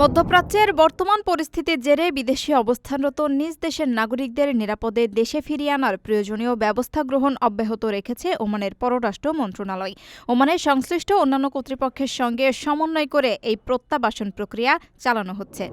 মধ্যপ্রাচ্যের বর্তমান পরিস্থিতির জেরে বিদেশে অবস্থানরত নিজ দেশের নাগরিকদের নিরাপদে দেশে ফিরিয়ে আনার প্রয়োজনীয় ব্যবস্থা গ্রহণ অব্যাহত রেখেছে ওমানের পররাষ্ট্র মন্ত্রণালয়। ওমানের সংশ্লিষ্ট অন্যান্য কর্তৃপক্ষের সঙ্গে সমন্বয় করে এই প্রত্যাবাসন প্রক্রিয়া চালানো হচ্ছে।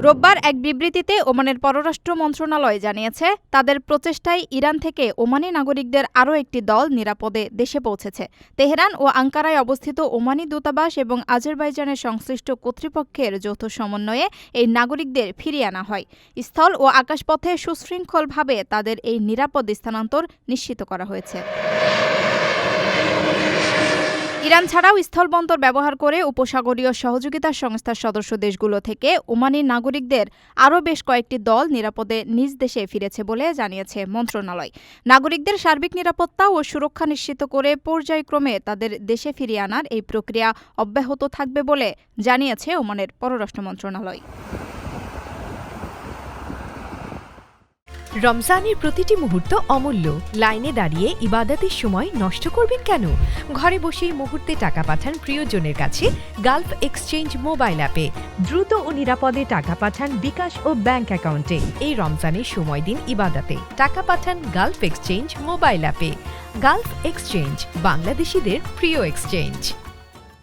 রোববার এক বিবৃতিতে ওমানের পররাষ্ট্র মন্ত্রণালয় জানিয়েছে, তাদের প্রচেষ্টায় ইরান থেকে ওমানি নাগরিকদের আরও একটি দল নিরাপদে দেশে পৌঁছেছে। তেহরান ও আঙ্কারায় অবস্থিত ওমানি দূতাবাস এবং আজারবাইজানের সংশ্লিষ্ট কর্তৃপক্ষের যৌথ সমন্বয়ে এই নাগরিকদের ফিরিয়ে আনা হয়। স্থল ও আকাশপথে সুশৃঙ্খলভাবে তাদের এই নিরাপদ স্থানান্তর নিশ্চিত করা হয়েছে। ইরান ছাড়াও স্থলবন্দর ব্যবহার করে উপসাগরীয় সহযোগিতা সংস্থার সদস্য দেশগুলো থেকে ওমানি নাগরিকদের আরও বেশ কয়েকটি দল নিরাপদে নিজ দেশে ফিরেছে বলে জানিয়েছে মন্ত্রণালয়। নাগরিকদের সার্বিক নিরাপত্তা ও সুরক্ষা নিশ্চিত করে পর্যায়ক্রমে তাদের দেশে ফিরিয়ে আনার এই প্রক্রিয়া অব্যাহত থাকবে বলে জানিয়েছে ওমানের পররাষ্ট্র মন্ত্রণালয়। রমজানের প্রতিটি মুহূর্ত অমূল্য। লাইনে দাঁড়িয়ে ইবাদতের সময় নষ্ট করবেন কেন? ঘরে বসেই মুহূর্তে টাকা পাঠান প্রিয়জনের কাছে গালফ এক্সচেঞ্জ মোবাইল অ্যাপে। দ্রুত ও নিরাপদে টাকা পাঠান বিকাশ ও ব্যাংক অ্যাকাউন্টে। এই রমজানের সময় দিন ইবাদতে, টাকা পাঠান গালফ এক্সচেঞ্জ মোবাইল অ্যাপে। গালফ এক্সচেঞ্জ, বাংলাদেশিদের প্রিয় এক্সচেঞ্জ।